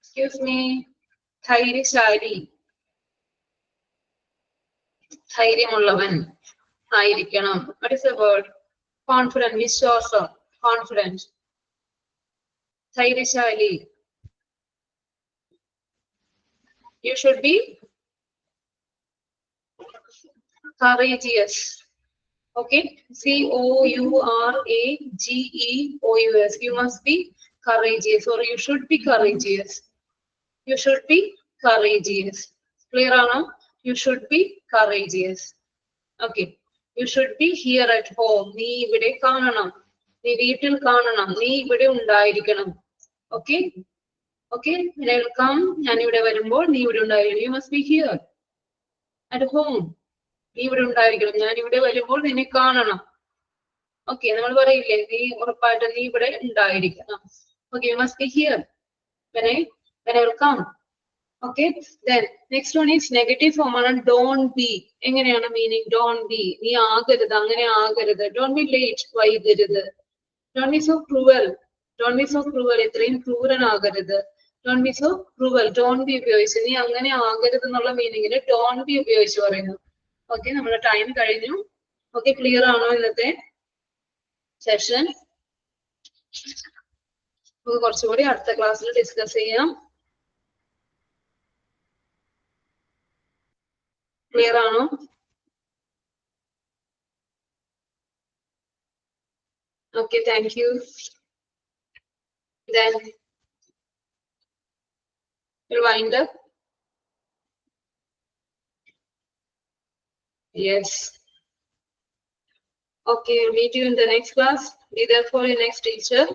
Excuse me. ധൈര്യശാലി, ധൈര്യമുള്ളവൻ ആയിരിക്കണം. What is the word? Confident, വിശ്വാസം, confident. ധൈര്യശാലി. You should be courageous. Okay, COURAGEOUS. You must be courageous, or you should be courageous. You should be courageous. Clear ആണോ? You should be courageous. Okay. You should be here at home. നീ ഇവിടെ കാണണം, നീ വീട്ടിൽ കാണണം, നീ ഇവിടെ ഉണ്ടായിരിക്കണം. Okay. Okay. When I will come, ഞാൻ ഇവിടെ വരുമ്പോൾ നീ ഇവിടെ ഉണ്ടായിരിക്കണം. You must be here at home. നീ ഇവിടെ ഉണ്ടായിരിക്കണം, ഞാൻ ഇവിടെ വരുമ്പോൾ നിന്നെ കാണണം. ഓക്കെ, നമ്മൾ പറയില്ലേ, നീ ഉറപ്പായിട്ട് നീ ഇവിടെ ഉണ്ടായിരിക്കണം. Okay, you must be here when I will come. Okay, then next one is negative form ആണ് don't be. എങ്ങനെയാണ് മീനിങ്? don't be, നീ ആകരുത്, അങ്ങനെ ആകരുത്. don't be late, വൈകരുത്. don't be so cruel. don't be so cruel, ഇത്രയും ക്രൂരനാകരുത്. don't be so cruel. don't be ഉപയോഗിച്ച് നീ അങ്ങനെ ആകരുത് എന്നുള്ള മീനിങ്ങിൽ don't be ഉപയോഗിച്ച് പറയുന്നു. ഓക്കെ, നമ്മുടെ ടൈം കഴിഞ്ഞു. ഓക്കെ, ക്ലിയർ ആണോ ഇന്നത്തെ സെഷൻ നമുക്ക് കുറച്ചുകൂടി അടുത്ത ക്ലാസ്സിൽ ഡിസ്കസ് ചെയ്യാം. ക്ലിയർ ആണോ? Okay, thank you. Then we'll wind up. Yes. Okay, we'll meet you in the next class. Be there for your next teacher.